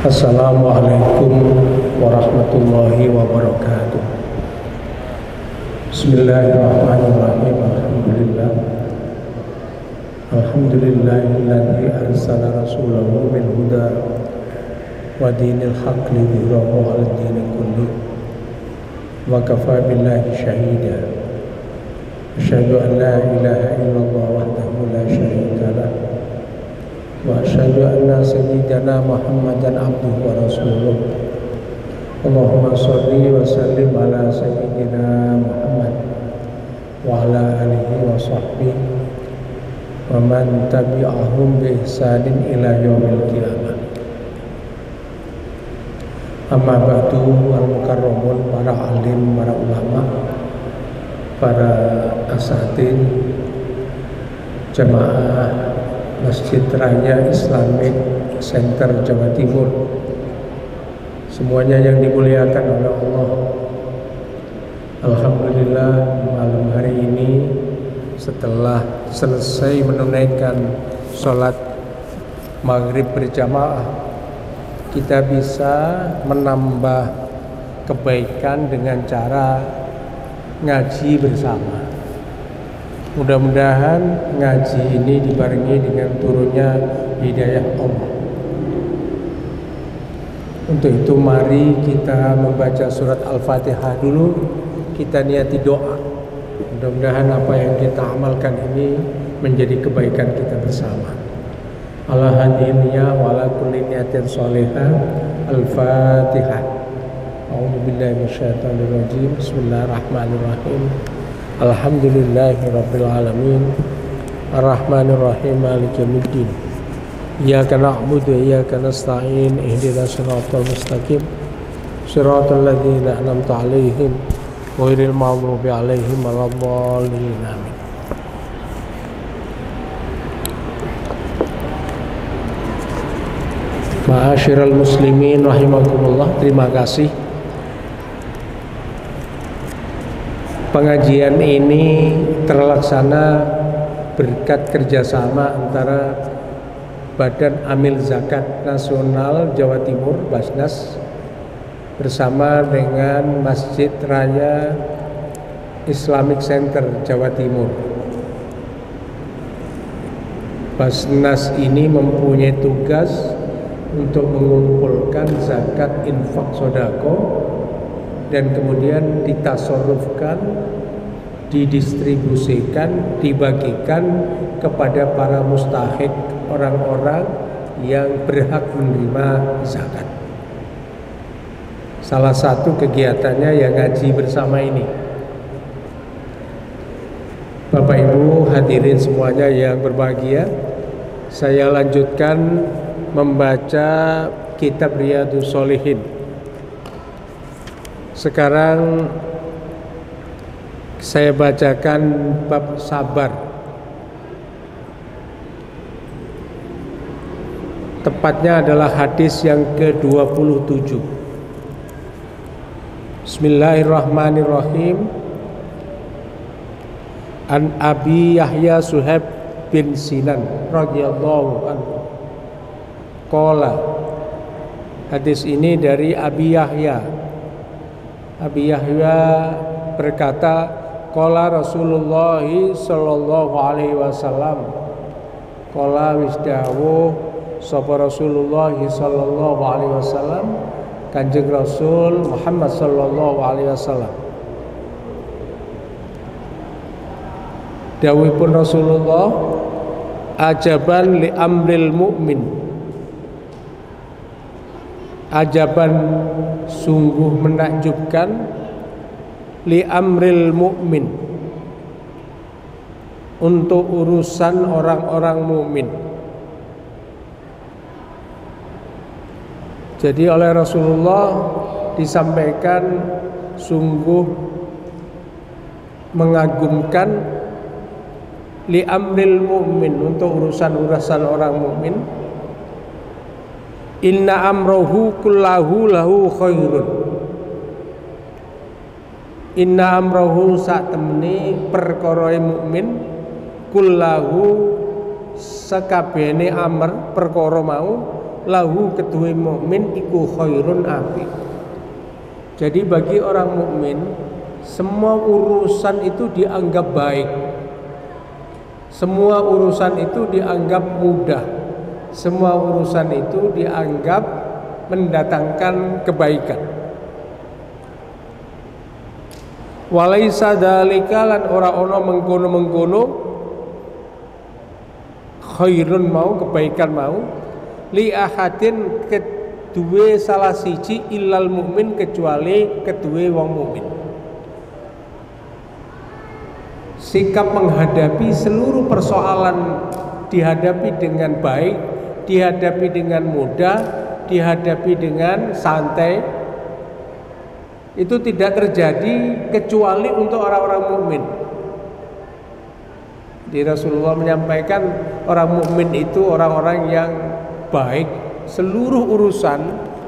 Assalamualaikum warahmatullahi wabarakatuh. Bismillahirrahmanirrahim. Alhamdulillahilladzi arsala rasulahu bil huda wa dinil haqq liyudhhirahu 'alad dini kullih wa kafaa billahi shahida. Asyhadu an la ilaha illallah wahdahu la syarika lah wa asyhadu anna sayyidana Muhammadan abduhu wa rasuluh. Allahumma sholli wa sallim ala sayyidina Muhammad wa ala alihi wa sahbihi wa man tabi'ahum bi ihsanin ila yaumil qiyamah. Amma ba'du, al-mukarramun, para alim, para ulama, para asatidz, jamaah Masjid Raya Islamic Center Jawa Timur, semuanya yang dimuliakan oleh Allah. Alhamdulillah, malam hari ini setelah selesai menunaikan sholat maghrib berjamaah, kita bisa menambah kebaikan dengan cara ngaji bersama. Mudah-mudahan ngaji ini dibarengi dengan turunnya hidayah Allah. Untuk itu mari kita membaca surat Al-Fatihah dulu. Kita niati doa. Mudah-mudahan apa yang kita amalkan ini menjadi kebaikan kita bersama. Ala hadhihi niyyah wa ala kulli niyatin shalihah. Al-Fatihah. A'udzubillahi minasyaitonir rajim. Bismillahirrahmanirrahim. Alhamdulillahi rabbil alamin. Ar-Rahmanir Rahim, Maliki yaumiddin. Iyyaka na'budu wa iyyaka nasta'in. Ihdinas siratal mustaqim. Shiratal ladzina an'amta 'alaihim ghairil maghdubi 'alaihim waladdallin. Amin. Ma'asyiral muslimin rahimakumullah, terima kasih. Pengajian ini terlaksana berkat kerjasama antara Badan Amil Zakat Nasional Jawa Timur Basnas bersama dengan Masjid Raya Islamic Center Jawa Timur. Basnas ini mempunyai tugas untuk mengumpulkan zakat infak sodako dan kemudian ditasarrufkan, didistribusikan, dibagikan kepada para mustahik, orang-orang yang berhak menerima zakat. Salah satu kegiatannya yang ngaji bersama ini. Bapak Ibu hadirin semuanya yang berbahagia, saya lanjutkan membaca kitab Riyadhus Shalihin. Sekarang saya bacakan bab sabar. Tepatnya adalah hadis yang ke-27. Bismillahirrahmanirrahim. An Abi Yahya Suhaib bin Sinan radhiyallahu anhu. Qala. Hadis ini dari Abi Yahya. Abi Yahya berkata, qala Rasulullah sallallahu alaihi wasallam. Qala wisdawuh sapa Rasulullah sallallahu alaihi wasallam, Kanjeng Rasul Muhammad sallallahu alaihi wasallam. Dawuhipun Rasulullah, ajaban li amril mu'min. Ajaban, sungguh menakjubkan, li amril mu'min, untuk urusan orang-orang mukmin. Jadi oleh Rasulullah disampaikan sungguh mengagumkan, li amril mu'min, untuk urusan-urusan orang mukmin. Inna amrohu kullahu lahu khairun. Inna amrohu sak temeni perkara mukmin, kullahu sakabehane amr perkara mau, lahu kedue mukmin iku khairun api. Jadi bagi orang mukmin semua urusan itu dianggap baik. Semua urusan itu dianggap mudah. Semua urusan itu dianggap mendatangkan kebaikan. Walaisa dzalika lan ora ana mengkono-mengkono khairun mau kebaikan mau li ahadin kedue salah siji illal mukmin kecuali kedue wong mukmin. Sikap menghadapi seluruh persoalan dihadapi dengan baik, dihadapi dengan mudah, dihadapi dengan santai, itu tidak terjadi kecuali untuk orang-orang mukmin. Di Rasulullah menyampaikan orang mukmin itu orang-orang yang baik, seluruh urusan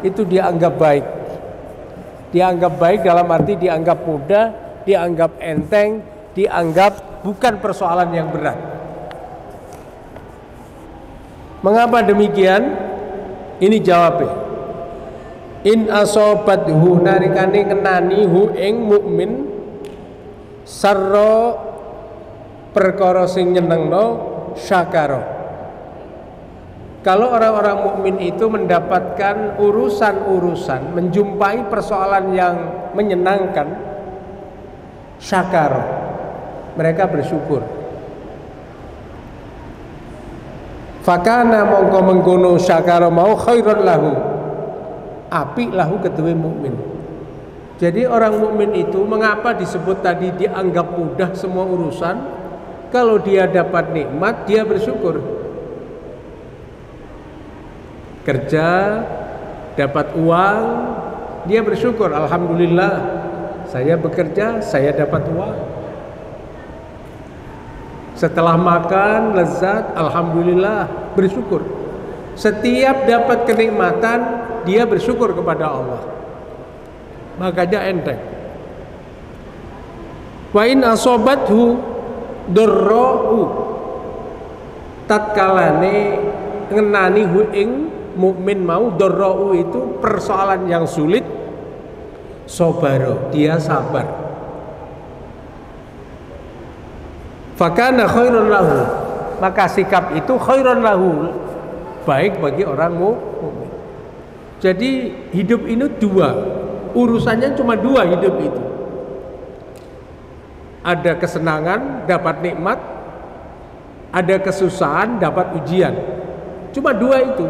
itu dianggap baik. Dianggap baik dalam arti dianggap mudah, dianggap enteng, dianggap bukan persoalan yang berat. Mengapa demikian? Ini jawabnya. In asobathu narikane ngenani hu ing mukmin sarra perkara sing nyenengno syakara. Kalau orang-orang mukmin itu mendapatkan urusan-urusan, menjumpai persoalan yang menyenangkan, syakara, mereka bersyukur. Fakana mongko mengkono syakara mau khairan lahu, apik lahu kedue mukmin. Jadi orang mukmin itu mengapa disebut tadi dianggap mudah semua urusan? Kalau dia dapat nikmat dia bersyukur. Kerja dapat uang dia bersyukur, alhamdulillah saya bekerja saya dapat uang. Setelah makan lezat, alhamdulillah bersyukur. Setiap dapat kenikmatan dia bersyukur kepada Allah. Makanya enteng. Wa in asobathu darra'u, tatkalane ngenani hu ing mukmin mau darra'u itu persoalan yang sulit, sobaro, dia sabar. Fakana khairun lahu, maka sikap itu khairun lahu, baik bagi orang mukmin. Jadi hidup ini dua, urusannya cuma dua hidup itu. Ada kesenangan, dapat nikmat, ada kesusahan, dapat ujian. Cuma dua itu.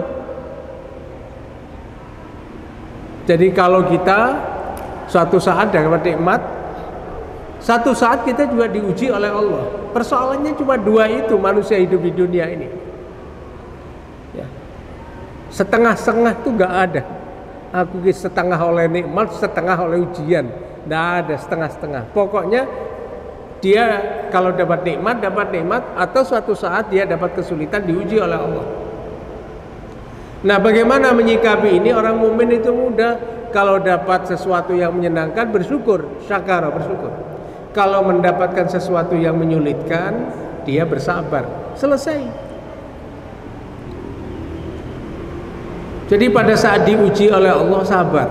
Jadi kalau kita suatu saat dapat nikmat, satu saat kita juga diuji oleh Allah. Persoalannya cuma dua itu manusia hidup di dunia ini. Ya. Setengah-setengah itu nggak ada. Aku setengah oleh nikmat, setengah oleh ujian. Nggak ada setengah-setengah. Pokoknya dia kalau dapat nikmat, atau suatu saat dia dapat kesulitan, diuji oleh Allah. Nah, bagaimana menyikapi ini? Orang mukmin itu mudah. Kalau dapat sesuatu yang menyenangkan, bersyukur, syakara, bersyukur. Kalau mendapatkan sesuatu yang menyulitkan, dia bersabar. Selesai. Jadi pada saat diuji oleh Allah, sabar.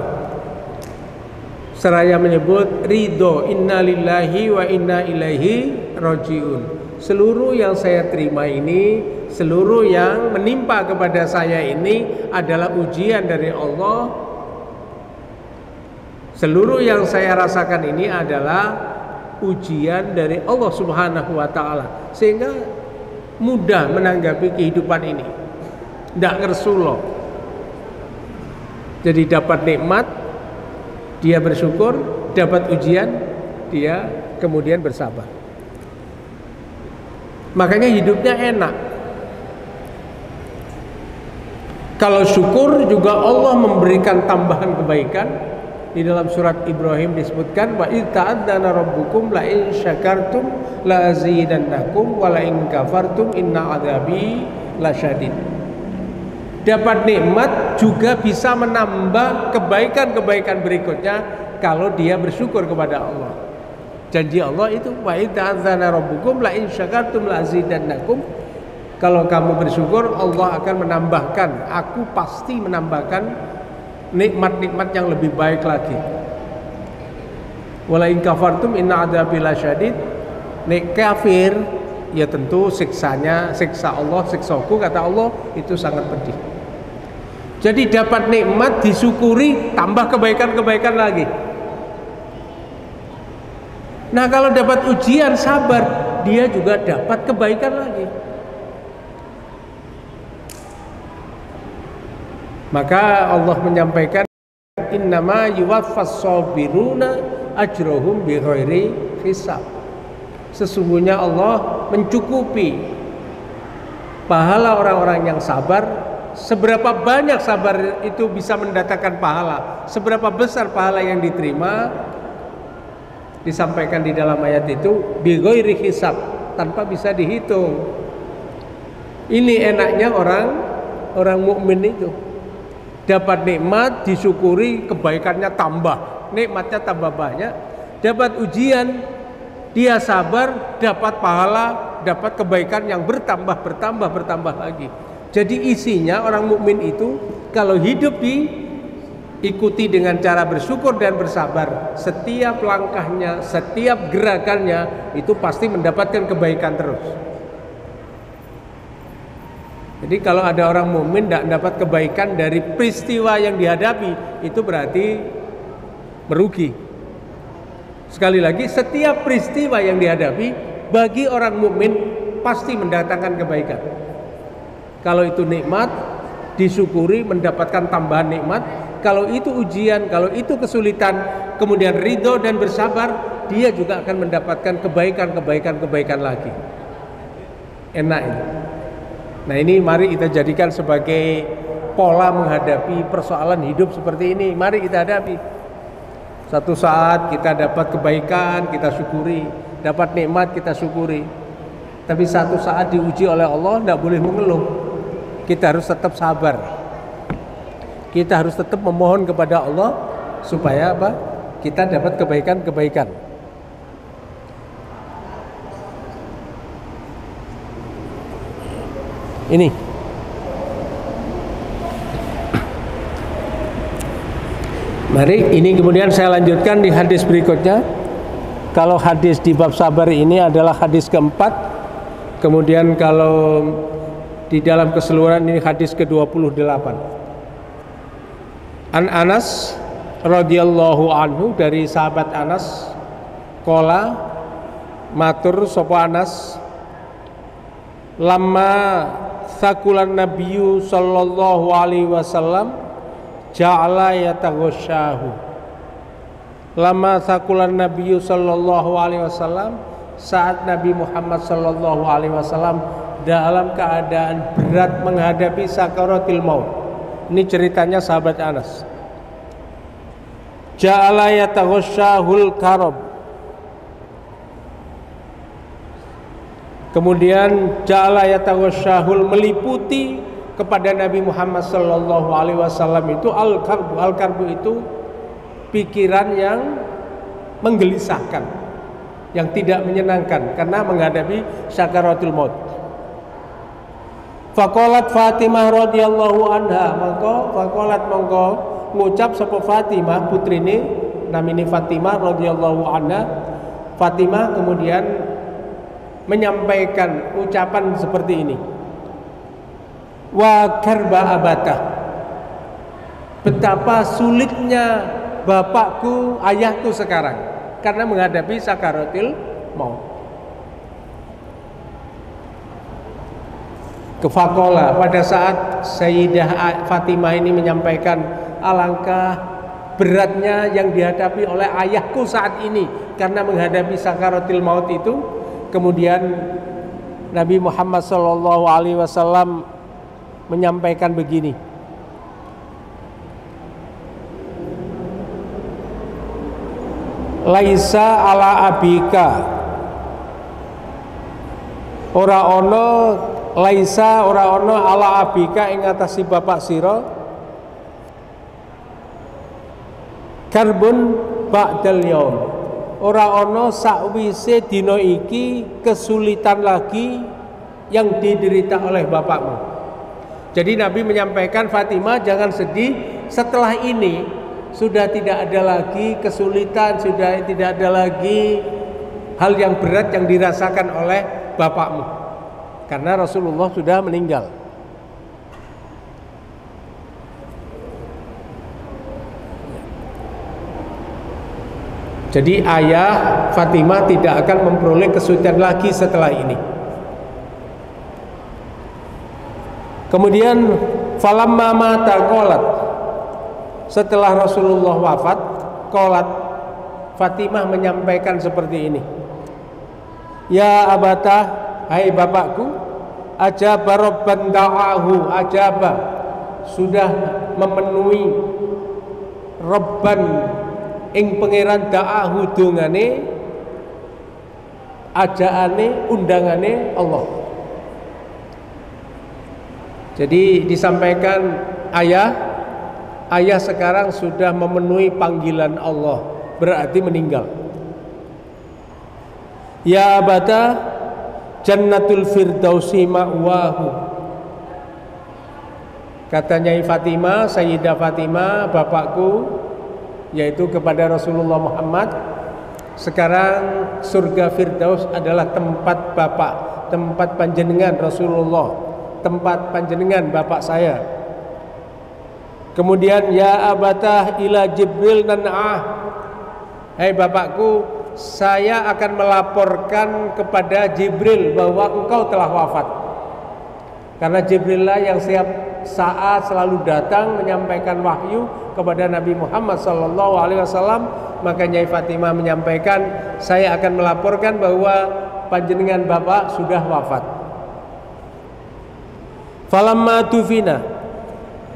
Seraya menyebut ridho, inna lillahi wa inna ilaihi rajiun. Seluruh yang saya terima ini, seluruh yang menimpa kepada saya ini adalah ujian dari Allah. Seluruh yang saya rasakan ini adalah ujian dari Allah Subhanahu wa ta'ala, sehingga mudah menanggapi kehidupan ini, tidak ngersulo. Jadi dapat nikmat dia bersyukur, dapat ujian dia kemudian bersabar. Makanya hidupnya enak. Kalau syukur juga Allah memberikan tambahan kebaikan. Di dalam surat Ibrahim disebutkan wa idz ta'adzana rabbukum la in syakartum la azidannakum wa la in kafartum inna adzabi lasyadid. Dapat nikmat juga bisa menambah kebaikan-kebaikan berikutnya kalau dia bersyukur kepada Allah. Janji Allah itu wa idz ta'adzana rabbukum la in syakartum la azidannakum. Kalau kamu bersyukur, Allah akan menambahkan, aku pasti menambahkan nikmat-nikmat yang lebih baik lagi. Wala in kafartum inna adzabi lasyadid. Nek kafir, ya tentu siksanya, siksa Allah, siksaku kata Allah itu sangat pedih. Jadi dapat nikmat disyukuri, tambah kebaikan-kebaikan lagi. Nah kalau dapat ujian sabar, dia juga dapat kebaikan lagi. Maka Allah menyampaikan, innama yuwaffas sabiruna ajrohum bighairi hisab. Sesungguhnya Allah mencukupi pahala orang-orang yang sabar. Seberapa banyak sabar itu bisa mendatangkan pahala, seberapa besar pahala yang diterima, disampaikan di dalam ayat itu bighairi hisab, tanpa bisa dihitung. Ini enaknya orang mukmin itu, dapat nikmat disyukuri, kebaikannya tambah, nikmatnya tambah banyak. Dapat ujian, dia sabar, dapat pahala, dapat kebaikan yang bertambah lagi. Jadi isinya orang mukmin itu kalau hidup diikuti dengan cara bersyukur dan bersabar, setiap langkahnya, setiap gerakannya itu pasti mendapatkan kebaikan terus. Jadi kalau ada orang mukmin tidak dapat kebaikan dari peristiwa yang dihadapi, itu berarti merugi. Sekali lagi, setiap peristiwa yang dihadapi bagi orang mukmin pasti mendatangkan kebaikan. Kalau itu nikmat, disyukuri, mendapatkan tambahan nikmat. Kalau itu ujian, kalau itu kesulitan, kemudian ridho dan bersabar, dia juga akan mendapatkan kebaikan lagi. Enak ini. Nah ini mari kita jadikan sebagai pola menghadapi persoalan hidup seperti ini. Mari kita hadapi. Satu saat kita dapat kebaikan, kita syukuri. Dapat nikmat, kita syukuri. Tapi satu saat diuji oleh Allah, tidak boleh mengeluh. Kita harus tetap sabar. Kita harus tetap memohon kepada Allah supaya apa? Kita dapat kebaikan-kebaikan. Ini. Mari ini kemudian saya lanjutkan di hadis berikutnya. Kalau hadis di bab sabar ini adalah hadis keempat. Kemudian kalau di dalam keseluruhan ini hadis ke-28. An Anas radhiyallahu anhu, dari sahabat Anas, qala matur sapa Anas, lamma sakulan nabiyyu sallallahu alaihi wasallam ja'ala yataghasyahu. Lama sakulan nabiyyu sallallahu alaihi wasallam, saat Nabi Muhammad sallallahu alaihi wasallam dalam keadaan berat menghadapi sakaratil maut. Ini ceritanya sahabat Anas. Ja'ala yataghashahul karab. Kemudian ja'ala yataghashahul, meliputi kepada Nabi Muhammad sallallahu alaihi wasallam itu al-karbu. Al-karbu itu pikiran yang menggelisahkan, yang tidak menyenangkan karena menghadapi sakaratul maut. Faqalat Fatimah radhiyallahu anha, mongko ngucap sapa Fatimah, putrine namine Fatimah radhiyallahu anha. Fatimah kemudian menyampaikan ucapan seperti ini. Wa karba abata, betapa sulitnya bapakku, ayahku sekarang karena menghadapi sakaratul maut. Kefakola, pada saat Sayyidah Fatimah ini menyampaikan alangkah beratnya yang dihadapi oleh ayahku saat ini karena menghadapi sakaratul maut itu, kemudian Nabi Muhammad SAW menyampaikan begini. Laisa ala abika, ora ono laisa ora ono ala abika ing atasi bapak sira karbun ba'dal yaum, ora ono sakwise dina iki kesulitan lagi yang diderita oleh bapakmu. Jadi Nabi menyampaikan, Fatimah jangan sedih, setelah ini sudah tidak ada lagi kesulitan, sudah tidak ada lagi hal yang berat yang dirasakan oleh bapakmu, karena Rasulullah sudah meninggal. Jadi ayah Fatimah tidak akan memperoleh kesulitan lagi setelah ini. Kemudian falamma mata qalat, setelah Rasulullah wafat, qalat, Fatimah menyampaikan seperti ini. Ya abata, hai bapakku, ajaba rabban da'ahu, ajaba, sudah memenuhi rabban ing pangeran da'ahu dongane, ajaane, undangane Allah. Jadi disampaikan ayah sekarang sudah memenuhi panggilan Allah, berarti meninggal. Ya abata jannatul firdausi ma'wahu, katanya Fatimah, Sayyidah Fatimah, bapakku, yaitu kepada Rasulullah Muhammad, sekarang surga Firdaus adalah tempat bapak, tempat panjenengan Rasulullah, tempat panjenengan bapak saya. Kemudian ya abatah ila Jibril nan'ah, hai bapakku, saya akan melaporkan kepada Jibril bahwa engkau telah wafat. Karena Jibril lah yang setiap saat selalu datang menyampaikan wahyu kepada Nabi Muhammad SAW. Makanya Fatimah menyampaikan, saya akan melaporkan bahwa panjenengan bapak sudah wafat. Falamma tufina,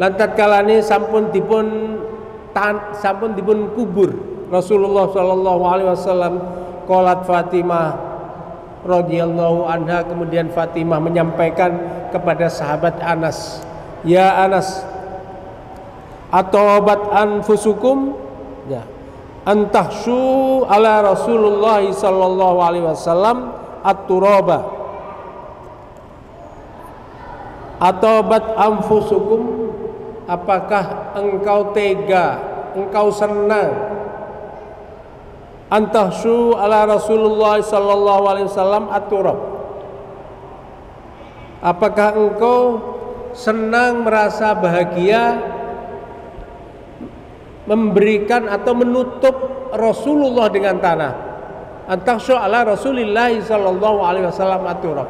lantat kalane sampun dipun kubur Rasulullah SAW. Qalat Fatimah radhiyallahu anha, kemudian Fatimah menyampaikan kepada sahabat Anas, ya Anas, atobat anfusukum, ya, antahsyu ala Rasulullah sallallahu alaihi wasallam at-turaba. Atobat anfusukum, apakah engkau tega, engkau senang, antahsyu ala Rasulullah sallallahu alaihi wasallam at-turab, apakah engkau senang, merasa bahagia memberikan atau menutup Rasulullah dengan tanah? Antahsyu ala Rasulillah sallallahu alaihi wasallam at-turab,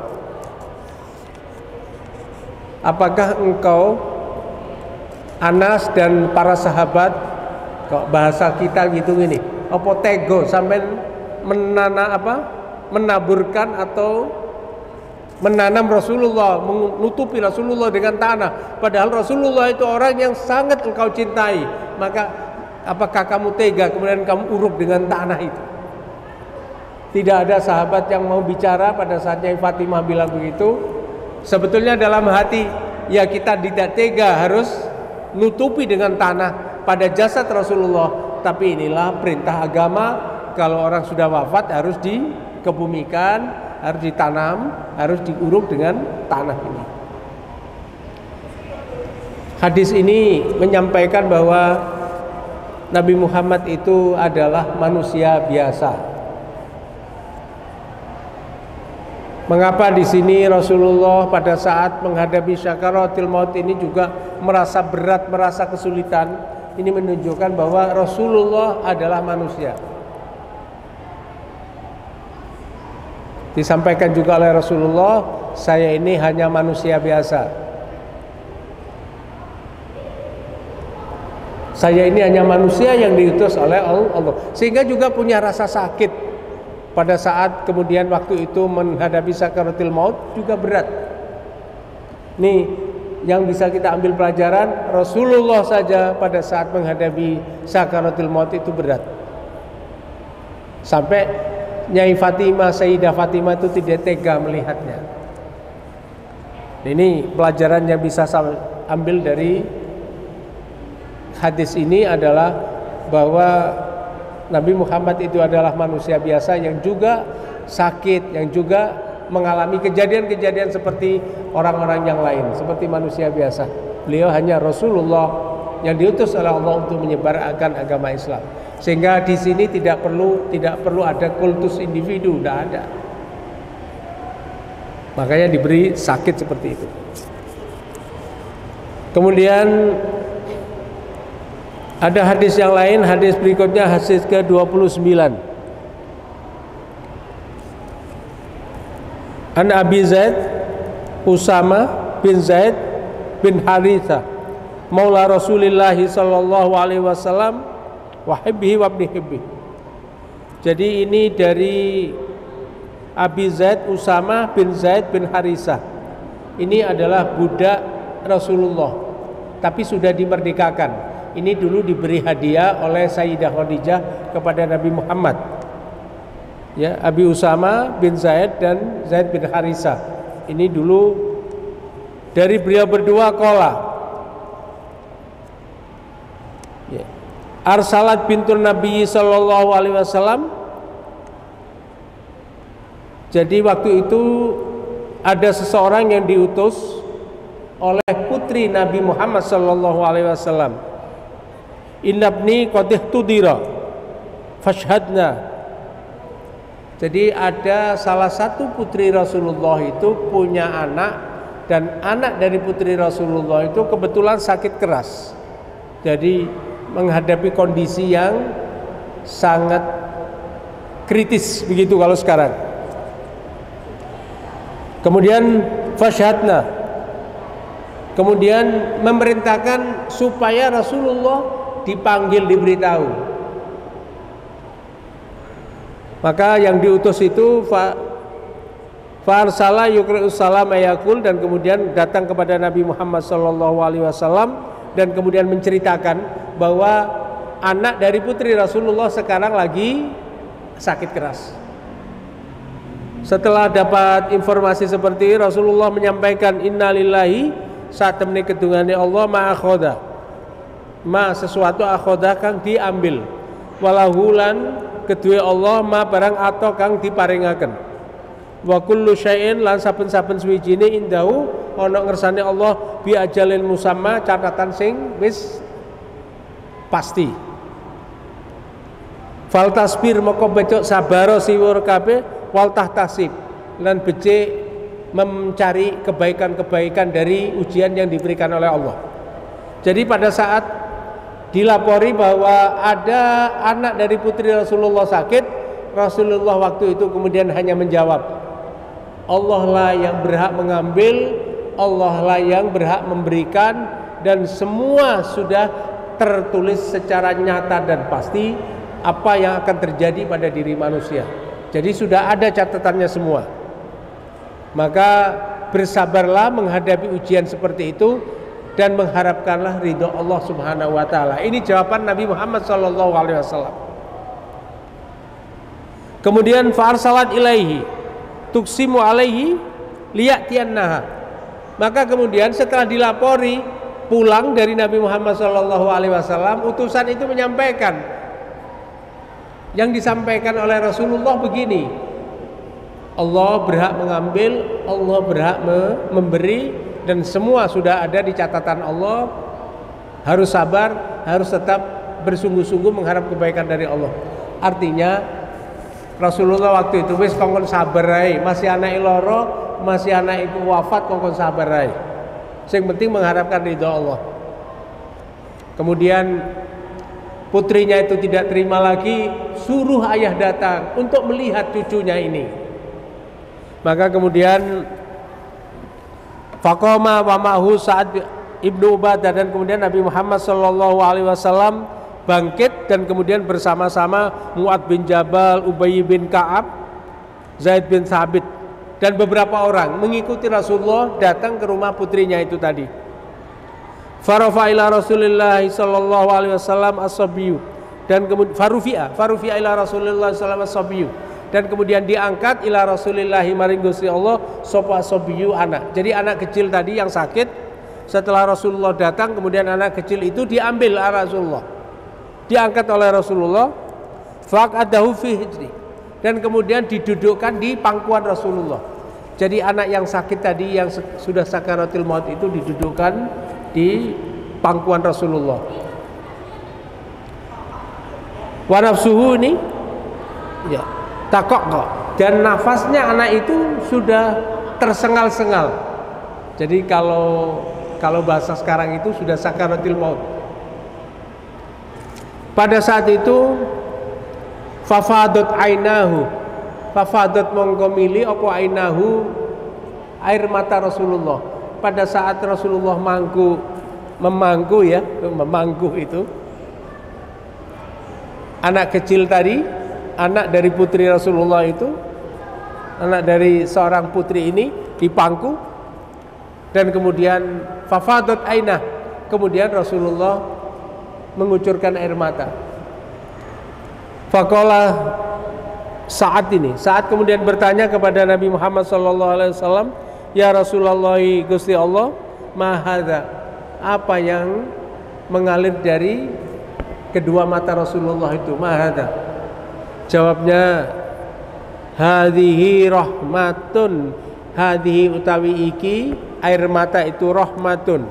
apakah engkau, Anas dan para sahabat, kok bahasa kita gitu gini, apa tego sampai menaburkan atau menanam Rasulullah, menutupi Rasulullah dengan tanah, padahal Rasulullah itu orang yang sangat engkau cintai, maka apakah kamu tega kemudian kamu uruk dengan tanah itu? Tidak ada sahabat yang mau bicara pada saatnya Fatimah bilang begitu. Sebetulnya dalam hati, ya kita tidak tega harus nutupi dengan tanah pada jasad Rasulullah, tapi inilah perintah agama, kalau orang sudah wafat harus dikebumikan, harus ditanam, harus diuruk dengan tanah ini. Hadis ini menyampaikan bahwa Nabi Muhammad itu adalah manusia biasa. Mengapa di sini Rasulullah pada saat menghadapi syakaratil maut ini juga merasa berat, merasa kesulitan? Ini menunjukkan bahwa Rasulullah adalah manusia. Disampaikan juga oleh Rasulullah, saya ini hanya manusia biasa. Saya ini hanya manusia yang diutus oleh Allah. Sehingga juga punya rasa sakit. Pada saat kemudian waktu itu menghadapi sakaratul maut juga berat. Nih yang bisa kita ambil pelajaran, Rasulullah saja pada saat menghadapi sakaratul maut itu berat. Sampai Nyai Fatimah, Sayyidah Fatimah itu tidak tega melihatnya. Ini pelajaran yang bisa saya ambil dari hadis ini adalah bahwa Nabi Muhammad itu adalah manusia biasa yang juga sakit, yang juga mengalami kejadian-kejadian seperti orang-orang yang lain, seperti manusia biasa. Beliau hanya Rasulullah yang diutus oleh Allah untuk menyebarkan agama Islam. Sehingga di sini tidak perlu ada kultus individu, tidak ada. Makanya diberi sakit seperti itu. Kemudian ada hadis yang lain, hadis berikutnya hadis ke-29. An Abi Zaid Usama bin Zaid bin Haritha Maula Rasulillah sallallahu alaihi wasallam wa hibbihi wa ibni hibbihi. Jadi ini dari Abi Zaid Usama bin Zaid bin Haritha. Ini adalah budak Rasulullah, tapi sudah dimerdekakan. Ini dulu diberi hadiah oleh Sayyidah Khadijah kepada Nabi Muhammad. Ya, Abi Usama bin Zaid dan Zaid bin Haritha. Ini dulu dari beliau berdua qala. Ya. Arsalat bintun Nabi sallallahu alaihi wasallam. Jadi waktu itu ada seseorang yang diutus oleh putri Nabi Muhammad sallallahu alaihi wasallam. Innabni qad ihtudira fashhadna. Jadi ada salah satu putri Rasulullah itu punya anak, dan anak dari putri Rasulullah itu kebetulan sakit keras. Jadi menghadapi kondisi yang sangat kritis begitu kalau sekarang. Kemudian fashhadna, kemudian memerintahkan supaya Rasulullah dipanggil, diberitahu. Maka yang diutus itu fa'arsala yuqri'us salam ayakul, dan kemudian datang kepada Nabi Muhammad sallallahu alaihi wasallam dan kemudian menceritakan bahwa anak dari putri Rasulullah sekarang lagi sakit keras. Setelah dapat informasi seperti itu, Rasulullah menyampaikan innalillahi saat temani kedungane Allah ma'akhoda, ma sesuatu akhoda kang diambil, walahulan kedua Allah ma barang atau kang diparingaken, wa kullu syai'in lan saben-saben suwijine indahu ana ngersane Allah bi ajalin musamma, catatan sing wis pasti. Fal tasbir moko becok sabaro siwur kabeh, wal tahtasib lan becik mencari kebaikan-kebaikan dari ujian yang diberikan oleh Allah. Jadi pada saat dilapori bahwa ada anak dari putri Rasulullah sakit, Rasulullah waktu itu kemudian hanya menjawab, Allah lah yang berhak mengambil, Allah lah yang berhak memberikan, dan semua sudah tertulis secara nyata dan pasti apa yang akan terjadi pada diri manusia. Jadi sudah ada catatannya semua. Maka bersabarlah menghadapi ujian seperti itu dan mengharapkanlah ridho Allah Subhanahu wa taala. Ini jawaban Nabi Muhammad sallallahu alaihi wasallam. Kemudian fa'arsalat ilaihi tuksimu alaihi liya'tiyannaha. Maka kemudian setelah dilapori pulang dari Nabi Muhammad sallallahu alaihi wasallam, utusan itu menyampaikan, yang disampaikan oleh Rasulullah begini, Allah berhak mengambil, Allah berhak memberi, dan semua sudah ada di catatan Allah. Harus sabar, harus tetap bersungguh-sungguh mengharap kebaikan dari Allah. Artinya Rasulullah waktu itu wis kongkon sabar ae, masih anak loro, masih anak ibu wafat, kongkon sabar ae. Yang penting mengharapkan ridha Allah. Kemudian putrinya itu tidak terima lagi, suruh ayah datang untuk melihat cucunya ini. Maka kemudian faqama wa ma'hu Sa'ad ibnu Ubadah, dan kemudian Nabi Muhammad sallallahu alaihi wasallam bangkit, dan kemudian bersama-sama Mu'ad bin Jabal, Ubay bin Ka'ab, Zaid bin Thabit, dan beberapa orang mengikuti Rasulullah datang ke rumah putrinya itu tadi. Farafa ila Rasulillah sallallahu alaihi wasallam as-sabiyyu, dan kemudian farufi'a ila Rasulillah sallallahu alaihi wasallam, dan kemudian diangkat ila Rasulillah maring Gusti Allah sapa as-sabiyyu anak. Jadi anak kecil tadi yang sakit, setelah Rasulullah datang kemudian anak kecil itu diambil oleh Rasulullah, diangkat oleh Rasulullah, faqadahu fi hijri, dan kemudian didudukkan di pangkuan Rasulullah. Jadi anak yang sakit tadi yang sudah sakaratul maut itu didudukkan di pangkuan Rasulullah. Wa nafsuhu ini ya takok kok, dan nafasnya anak itu sudah tersengal-sengal. Jadi kalau bahasa sekarang itu sudah sakaratul maut. Pada saat itu fafadat ainahu, fafadat mongkomili apa ainahu, air mata Rasulullah. Pada saat Rasulullah memangku itu anak kecil tadi, anak dari putri Rasulullah itu, anak dari seorang putri ini dipangku, dan kemudian fafadat ainah, kemudian Rasulullah mengucurkan air mata. Faqala saat kemudian bertanya kepada Nabi Muhammad SAW, ya Rasulullah, Gusti Allah, mahadha, apa yang mengalir dari kedua mata Rasulullah itu, mahadha? Jawabnya, hadhihi rahmatun, hadhihi utawi iki air mata itu rahmatun,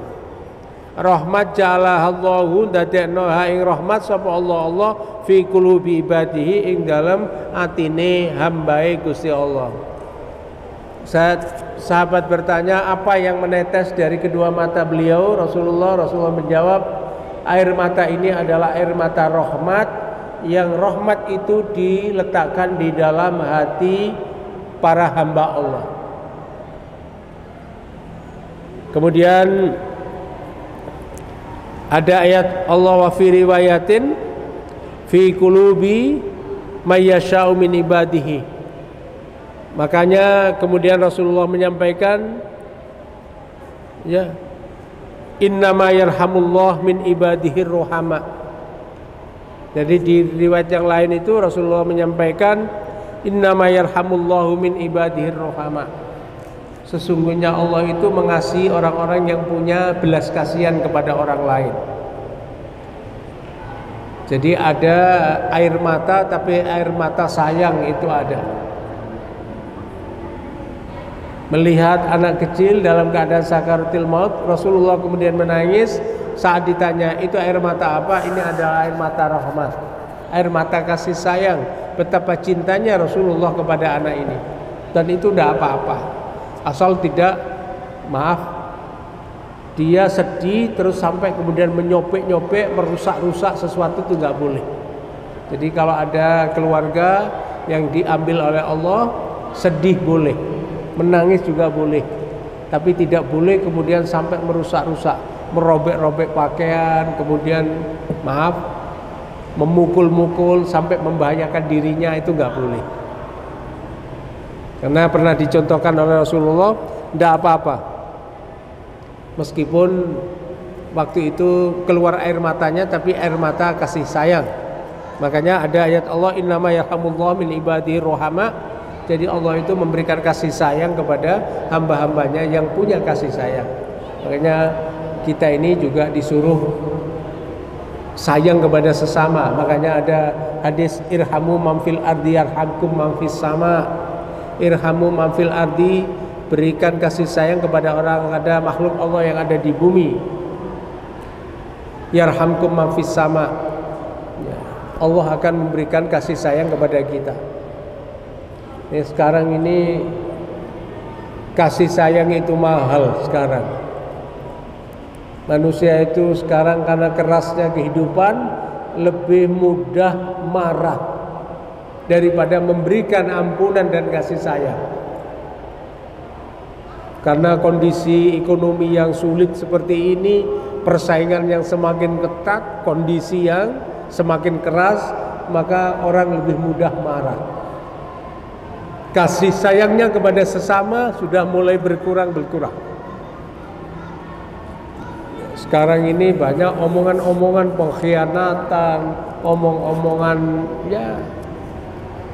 rahmat ja'alahallahu dadekno ha ing rahmat sapa Allah fi qulubi ibadihi ing dalam atine hambae Gusti Allah. Sahabat bertanya, apa yang menetes dari kedua mata beliau Rasulullah? Rasulullah menjawab, air mata ini adalah air mata rahmat, yang rahmat itu diletakkan di dalam hati para hamba Allah. Kemudian ada ayat Allah, wa fi riwayatin fi qulubi may yasha'u min ibadihi. Makanya kemudian Rasulullah menyampaikan, ya, innama yarhamullah min ibadihi ruhama. Jadi di riwayat yang lain itu Rasulullah menyampaikan, innama yarhamullahu min ibadihi ruhama. Sesungguhnya Allah itu mengasihi orang-orang yang punya belas kasihan kepada orang lain. Jadi ada air mata, tapi air mata sayang itu ada. Melihat anak kecil dalam keadaan sakaratul maut, Rasulullah kemudian menangis. Saat ditanya, itu air mata apa? Ini adalah air mata rahmat, air mata kasih sayang. Betapa cintanya Rasulullah kepada anak ini. Dan itu tidak apa-apa, asal tidak, dia sedih terus sampai kemudian menyopek-nyopek, merusak-rusak sesuatu, itu nggak boleh. Jadi kalau ada keluarga yang diambil oleh Allah, sedih boleh, menangis juga boleh, tapi tidak boleh kemudian sampai merusak-rusak, merobek-robek pakaian, kemudian memukul-mukul sampai membahayakan dirinya, itu nggak boleh. Karena pernah dicontohkan oleh Rasulullah, tidak apa-apa, meskipun waktu itu keluar air matanya, tapi air mata kasih sayang. Makanya ada ayat Allah, innama yarhamullahu min ibadihi rohama. Jadi Allah itu memberikan kasih sayang kepada hamba-hambanya yang punya kasih sayang. Makanya kita ini juga disuruh sayang kepada sesama. Makanya ada hadis, irhamu man fil ardi yarhamkum man fis sama. Irhamu man fil ardi, berikan kasih sayang kepada orang, ada makhluk Allah yang ada di bumi. Yarhamkum man fis sama. Allah akan memberikan kasih sayang kepada kita. Sekarang ini kasih sayang itu mahal sekarang. Manusia itu sekarang karena kerasnya kehidupan lebih mudah marah daripada memberikan ampunan dan kasih sayang. Karena kondisi ekonomi yang sulit seperti ini, persaingan yang semakin ketat, kondisi yang semakin keras, maka orang lebih mudah marah. Kasih sayangnya kepada sesama sudah mulai berkurang. Sekarang ini banyak omongan-omongan pengkhianatan, omong-omongan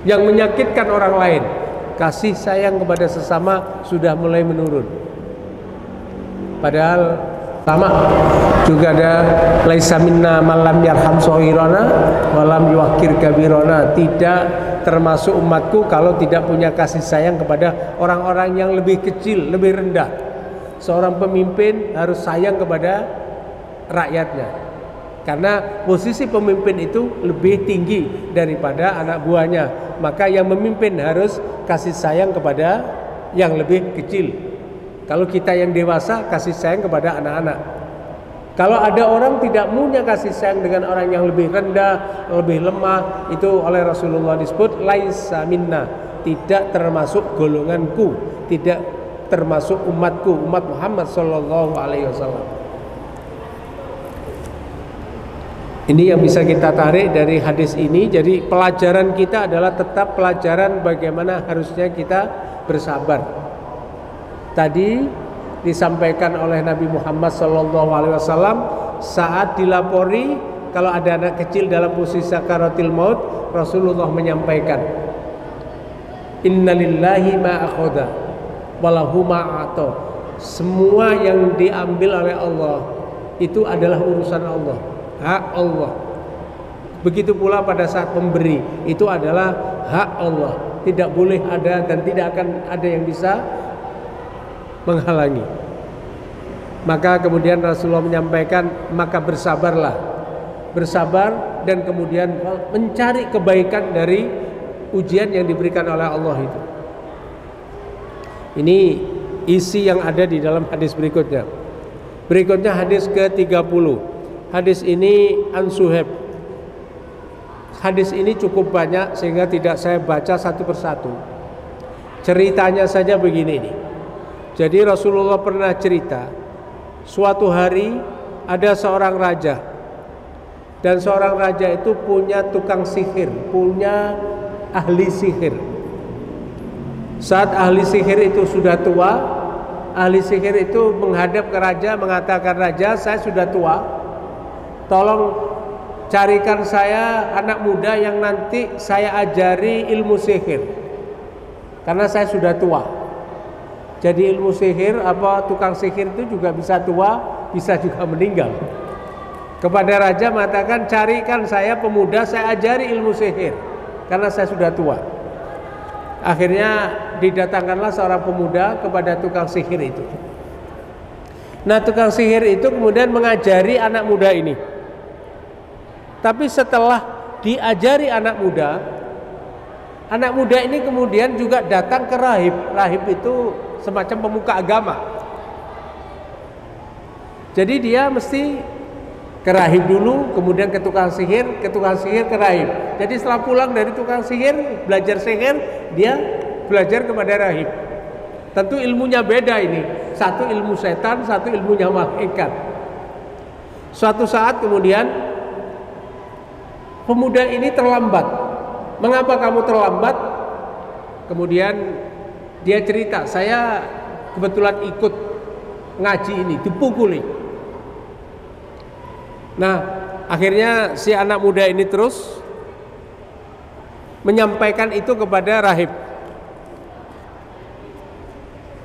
yang menyakitkan orang lain. Kasih sayang kepada sesama sudah mulai menurun. Padahal Lama juga ada laisa minna man lam yarham shaghirana wa lam yuwaqqir kabirana. Tidak termasuk umatku kalau tidak punya kasih sayang kepada orang-orang yang lebih kecil, lebih rendah. Seorang pemimpin harus sayang kepada rakyatnya, karena posisi pemimpin itu lebih tinggi daripada anak buahnya. Maka yang memimpin harus kasih sayang kepada yang lebih kecil. Kalau kita yang dewasa kasih sayang kepada anak-anak. Kalau ada orang tidak punya kasih sayang dengan orang yang lebih rendah, lebih lemah, itu oleh Rasulullah disebut laisa minna, tidak termasuk golonganku, tidak termasuk umatku, umat Muhammad sallallahu alaihi wasallam. Ini yang bisa kita tarik dari hadis ini. Jadi pelajaran kita adalah tetap pelajaran bagaimana harusnya kita bersabar. Tadi disampaikan oleh Nabi Muhammad SAW saat dilapori kalau ada anak kecil dalam posisi sakaratil maut, Rasulullah menyampaikan, Innalillahi ma akhadha walahu ma ata. Semua yang diambil oleh Allah itu adalah urusan Allah, hak Allah. Begitu pula pada saat memberi, itu adalah hak Allah. Tidak boleh ada dan tidak akan ada yang bisa menghalangi. Maka kemudian Rasulullah menyampaikan, maka bersabarlah, bersabar dan kemudian mencari kebaikan dari ujian yang diberikan oleh Allah itu. Ini isi yang ada di dalam hadis berikutnya. Berikutnya hadis ke-30. Hadis ini An Suhaib. Hadis ini cukup banyak sehingga tidak saya baca satu persatu. Ceritanya saja begini nih. Jadi Rasulullah pernah cerita, suatu hari ada seorang raja, dan seorang raja itu punya tukang sihir, punya ahli sihir. Saat ahli sihir itu sudah tua, ahli sihir itu menghadap ke raja mengatakan, Raja, saya sudah tua, tolong carikan saya anak muda yang nanti saya ajari ilmu sihir, karena saya sudah tua. Jadi ilmu sihir, tukang sihir itu juga bisa tua, bisa juga meninggal. Kepada raja mengatakan, carikan saya pemuda, saya ajari ilmu sihir, karena saya sudah tua. Akhirnya didatangkanlah seorang pemuda kepada tukang sihir itu. Nah, tukang sihir itu kemudian mengajari anak muda ini. Tapi setelah diajari anak muda ini kemudian juga datang ke rahib. Rahib itu semacam pemuka agama. Jadi dia mesti ke rahib dulu, kemudian ke tukang sihir ke rahib. Jadi setelah pulang dari tukang sihir, belajar sihir, dia belajar kepada rahib. Tentu ilmunya beda ini. Satu ilmu setan, satu ilmunya malaikat. Suatu saat kemudian pemuda ini terlambat. Mengapa kamu terlambat? Kemudian dia cerita, saya kebetulan ikut ngaji ini, dipukuli. Nah, akhirnya si anak muda ini terus menyampaikan itu kepada rahib.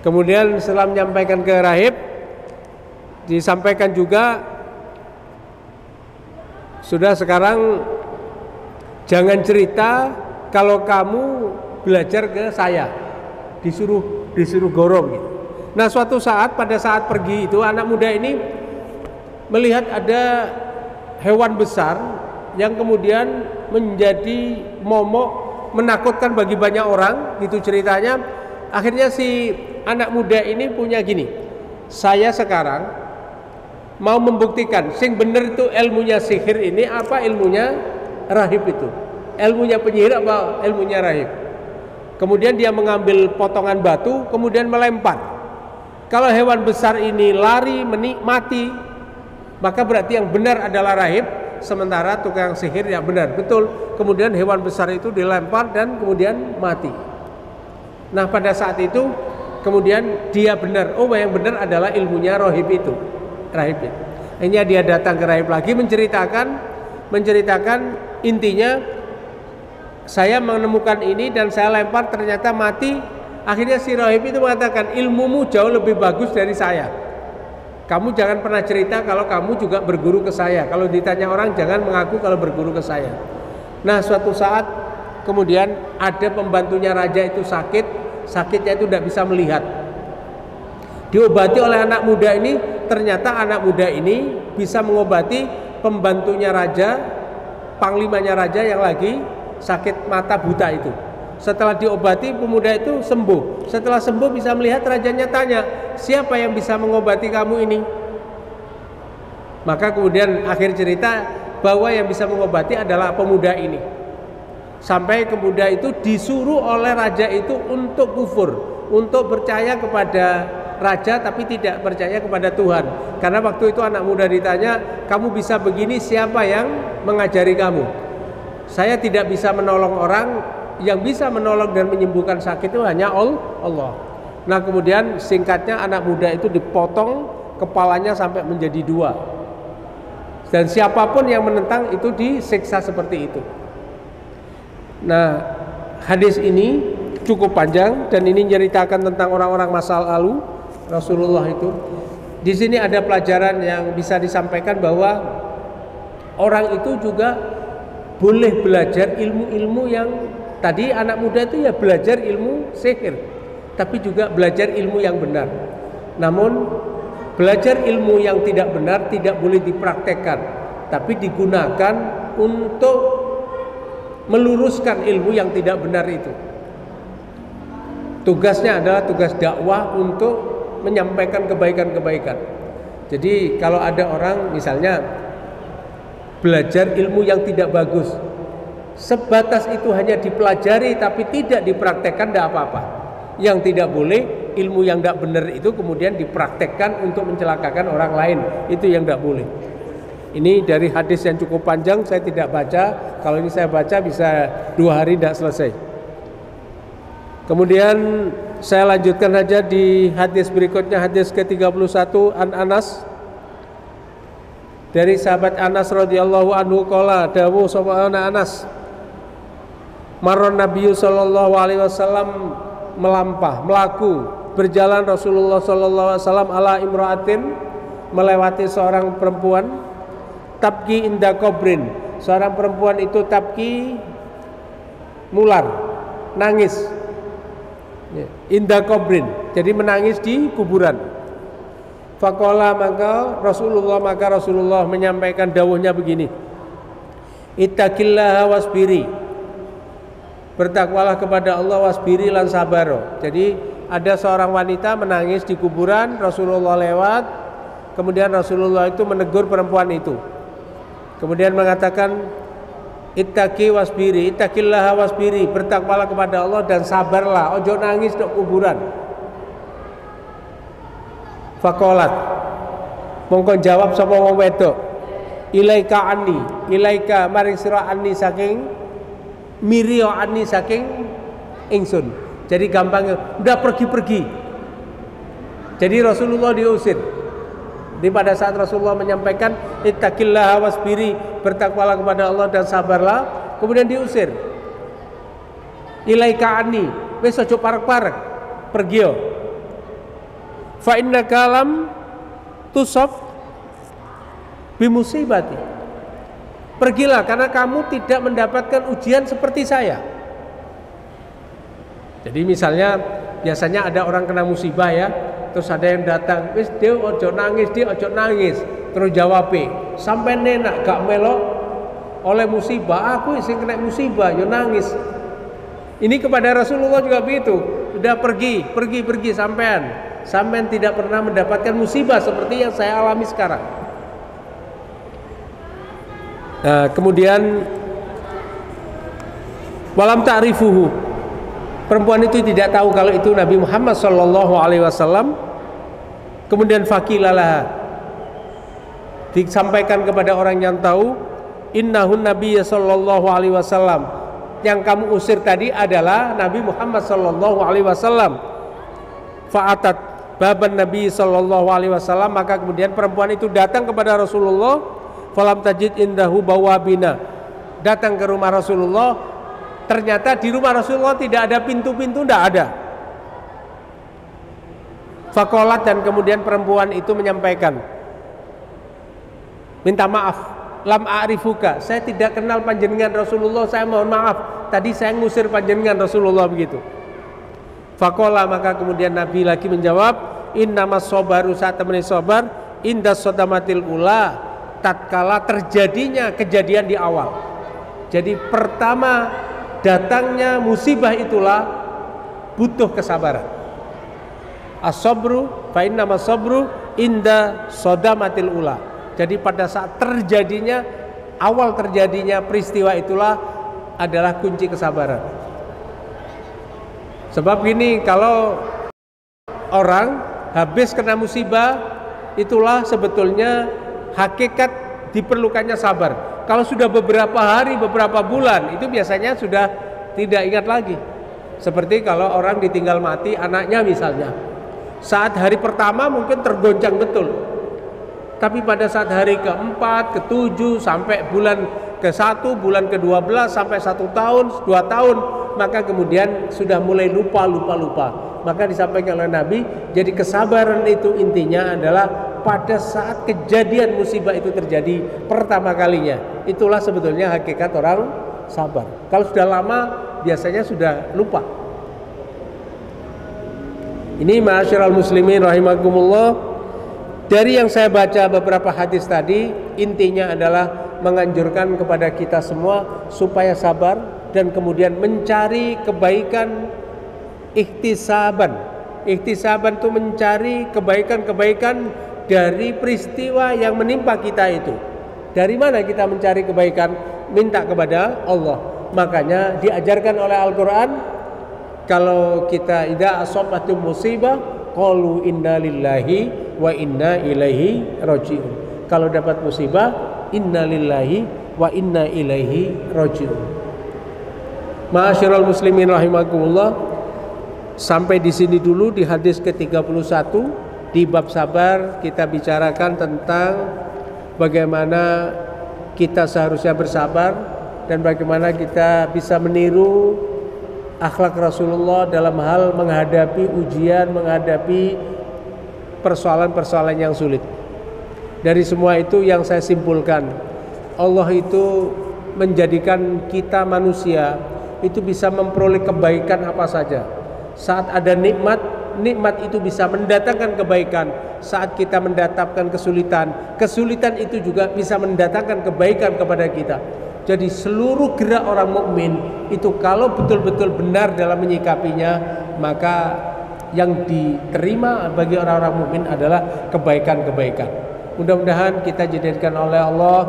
Kemudian setelah menyampaikan ke rahib, disampaikan juga, sudah sekarang jangan cerita kalau kamu belajar ke saya, disuruh gorong gitu. Nah, suatu saat pada saat pergi itu anak muda ini melihat ada hewan besar yang kemudian menjadi momok, menakutkan bagi banyak orang, gitu ceritanya. Akhirnya si anak muda ini punya gini, saya sekarang mau membuktikan sing bener itu ilmunya sihir ini apa ilmunya rahib itu, ilmunya penyihir apa ilmunya rahib. Kemudian dia mengambil potongan batu, kemudian melempar. Kalau hewan besar ini lari mati, maka berarti yang benar adalah rahib, sementara tukang sihir yang benar. Betul. Kemudian hewan besar itu dilempar dan kemudian mati. Nah, pada saat itu kemudian dia benar. Oh, yang benar adalah ilmunya rahib itu. Rahib itu. Akhirnya dia datang ke rahib lagi menceritakan intinya, saya menemukan ini dan saya lempar ternyata mati. Akhirnya si rahib itu mengatakan, ilmumu jauh lebih bagus dari saya. Kamu jangan pernah cerita kalau kamu juga berguru ke saya. Kalau ditanya orang, jangan mengaku kalau berguru ke saya. Nah, suatu saat kemudian ada pembantunya raja itu sakit, sakitnya itu tidak bisa melihat. Diobati oleh anak muda ini, ternyata anak muda ini bisa mengobati pembantunya raja, panglimanya raja yang lagi sakit mata buta itu. Setelah diobati, pemuda itu sembuh. Setelah sembuh bisa melihat, rajanya tanya, siapa yang bisa mengobati kamu ini? Maka kemudian akhir cerita bahwa yang bisa mengobati adalah pemuda ini. Sampai pemuda itu disuruh oleh raja itu untuk kufur, untuk percaya kepada raja tapi tidak percaya kepada Tuhan. Karena waktu itu anak muda ditanya, kamu bisa begini, siapa yang mengajari kamu? Saya tidak bisa menolong orang, yang bisa menolong dan menyembuhkan sakit itu hanya Allah. Nah, kemudian singkatnya anak muda itu dipotong kepalanya sampai menjadi 2. Dan siapapun yang menentang itu disiksa seperti itu. Nah, hadis ini cukup panjang dan ini menceritakan tentang orang-orang masa lalu Rasulullah itu. Di sini ada pelajaran yang bisa disampaikan bahwa orang itu juga boleh belajar ilmu-ilmu yang tadi anak muda itu ya belajar ilmu sihir, tapi juga belajar ilmu yang benar. Namun belajar ilmu yang tidak benar tidak boleh dipraktekkan, tapi digunakan untuk meluruskan ilmu yang tidak benar itu. Tugasnya adalah tugas dakwah untuk menyampaikan kebaikan-kebaikan. Jadi kalau ada orang misalnya belajar ilmu yang tidak bagus, sebatas itu hanya dipelajari tapi tidak dipraktekkan, tidak apa-apa. Yang tidak boleh ilmu yang tidak benar itu kemudian dipraktekkan untuk mencelakakan orang lain, itu yang tidak boleh. Ini dari hadis yang cukup panjang, saya tidak baca. Kalau ini saya baca bisa 2 hari tidak selesai. Kemudian saya lanjutkan saja di hadis berikutnya, hadis ke-31 an Anas. Dari sahabat Anas radhiyallahu anhu qala dawuh sapa Anas, Maron Nabi sallallahu alaihi wasallam melaku berjalan Rasulullah sallallahu alaihi wasallam ala imra'atin, melewati seorang perempuan, tabki inda qabrin, seorang perempuan itu tabki mular, nangis, inda qabrin, jadi menangis di kuburan. Faqala maka Rasulullah menyampaikan dawuhnya begini, ittaqillaha wasbiri, bertakwalah kepada Allah, wasbiri lan sabaro. Jadi ada seorang wanita menangis di kuburan, Rasulullah lewat, kemudian Rasulullah itu menegur perempuan itu, kemudian mengatakan ittaqi wasbiri, ittaqillaha wasbiri, bertakwalah kepada Allah dan sabarlah, ojo nangis di kuburan. Faqalat, mongko jawab sapa wong wedok, ilaika anni, ilaika maring sira anni saking mirio anni saking ingsun. Jadi gampang, udah pergi-pergi. Jadi Rasulullah diusir. Di pada saat Rasulullah menyampaikan ittaqillaha wasbiri, bertakwalah kepada Allah dan sabarlah, kemudian diusir. Ilaika anni, wis aja parek-parek, pergi yo. Fa inna kalam tusaf bimusibati, pergilah karena kamu tidak mendapatkan ujian seperti saya. Jadi misalnya biasanya ada orang kena musibah ya, terus ada yang datang, wis dia ojo nangis, terus jawab, sampai nenak gak melok oleh musibah, aku sing kena musibah yo nangis. Ini kepada Rasulullah juga begitu, udah pergi sampean tidak pernah mendapatkan musibah seperti yang saya alami sekarang. Nah, kemudian walam ta'rifuhu, perempuan itu tidak tahu kalau itu Nabi Muhammad sallallahu alaihi wasallam. Kemudian faqilalah, disampaikan kepada orang yang tahu, innahun nabiyya sallallahu alaihi wasallam, yang kamu usir tadi adalah Nabi Muhammad sallallahu alaihi wasallam. Fa'atat baban Nabi sallallahu alaihi wasallam, maka kemudian perempuan itu datang kepada Rasulullah, falam tajid indahu bawabina, datang ke rumah Rasulullah, ternyata di rumah Rasulullah tidak ada pintu-pintu, tidak ada. Faqalat, dan kemudian perempuan itu menyampaikan, minta maaf, lam a'rifuka, saya tidak kenal panjenengan Rasulullah, saya mohon maaf, tadi saya ngusir panjenengan Rasulullah, begitu. Faqala, maka kemudian Nabi lagi menjawab, innamas sabaru, saat temani sabar, indas sodamatil ula, tatkala terjadinya kejadian di awal. Jadi pertama datangnya musibah itulah butuh kesabaran. As-sabru fa innamas sabru inda sodamatil ula. Jadi pada saat terjadinya, awal terjadinya peristiwa itulah adalah kunci kesabaran. Sebab gini, kalau orang habis kena musibah, itulah sebetulnya hakikat diperlukannya sabar. Kalau sudah beberapa hari, beberapa bulan, itu biasanya sudah tidak ingat lagi. Seperti kalau orang ditinggal mati anaknya misalnya, saat hari pertama mungkin tergoncang betul, tapi pada saat hari keempat, ketujuh, sampai bulan ke-1, bulan ke-12, sampai 1 tahun, 2 tahun, maka kemudian sudah mulai lupa. Maka disampaikan oleh Nabi, jadi kesabaran itu intinya adalah pada saat kejadian musibah itu terjadi pertama kalinya. Itulah sebetulnya hakikat orang sabar. Kalau sudah lama, biasanya sudah lupa. Ini ma'asyiral muslimin rahimakumullah, dari yang saya baca beberapa hadis tadi, intinya adalah menganjurkan kepada kita semua supaya sabar dan kemudian mencari kebaikan ihtisaban. Ihtisaban itu mencari kebaikan-kebaikan dari peristiwa yang menimpa kita itu. Dari mana kita mencari kebaikan? Minta kepada Allah. Makanya diajarkan oleh Al-Quran, kalau kita idza asabatum musibah qalu inna lillahi wa inna ilaihi raji'un. Kalau dapat musibah, inna lillahi wa inna ilaihi raji'un. Ma'asyiral muslimin rahimakumullah, sampai di sini dulu di hadis ke-31 di bab sabar kita bicarakan tentang bagaimana kita seharusnya bersabar dan bagaimana kita bisa meniru akhlak Rasulullah dalam hal menghadapi ujian, menghadapi persoalan-persoalan yang sulit. Dari semua itu yang saya simpulkan, Allah itu menjadikan kita manusia itu bisa memperoleh kebaikan apa saja. Saat ada nikmat, nikmat itu bisa mendatangkan kebaikan. Saat kita mendapatkan kesulitan, kesulitan itu juga bisa mendatangkan kebaikan kepada kita. Jadi seluruh gerak orang mukmin itu kalau betul-betul benar dalam menyikapinya, maka yang diterima bagi orang-orang mukmin adalah kebaikan-kebaikan. Mudah-mudahan kita dijadikan oleh Allah,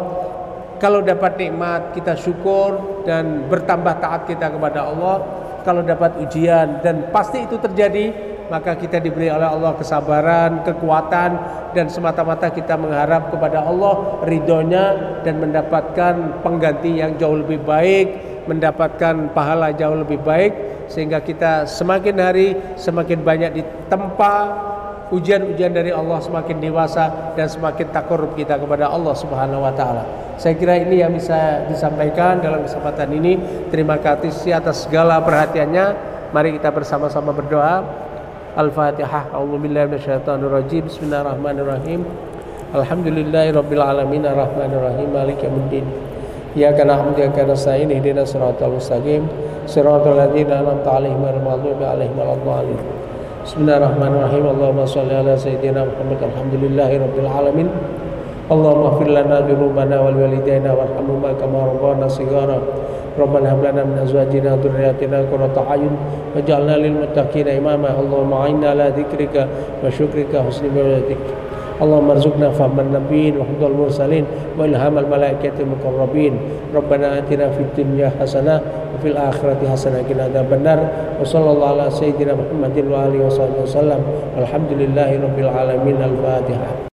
kalau dapat nikmat kita syukur dan bertambah taat kita kepada Allah. Kalau dapat ujian, dan pasti itu terjadi, maka kita diberi oleh Allah kesabaran, kekuatan, dan semata-mata kita mengharap kepada Allah ridhonya dan mendapatkan pengganti yang jauh lebih baik, mendapatkan pahala jauh lebih baik, sehingga kita semakin hari semakin banyak ditempa ujian-ujian dari Allah, semakin dewasa dan semakin takarrub kita kepada Allah Subhanahu wa taala. Saya kira ini yang bisa disampaikan dalam kesempatan ini. Terima kasih atas segala perhatiannya. Mari kita bersama-sama berdoa. Al-Fatihah. A'udzubillahi minasyaitonirrajim. Bismillahirrahmanirrahim. Alhamdulillahirabbil alamin arrahmanirrahim maliki yaumiddin. Iyyaka na'budu wa iyyaka nasta'in ihdinas siratal mustaqim siratal ladzina an'amta 'alaihim ghairil maghdubi 'alaihim waladdallin. Bismillahirrahmanirrahim. Allahumma shalli ala sayyidina Muhammad. Alhamdulillahirabbil alamin. Allahumma ighfir lana dzunubana wal walidayna warhamhuma kama rabbayana shighara. Rabbana hab lana min azwajina wa dhurriyyatina qurrata a'yun waj'alna lil muttaqina imama. Allahumma 'inna ala dzikrika wa syukrika husni ibadatik. Allahumma arzuqna fahman nabiyyin wa hifdzal mursalin wa ilhamal malaikatil muqarrabin. Rabbana atina fid dunya hasanah wa fil akhirati hasanah wa qina adzabannar. Wa sallallahu ala sayyidina Muhammadin wa alihi wasallam. Alhamdulillahirabbil alamin. Al-Fatihah.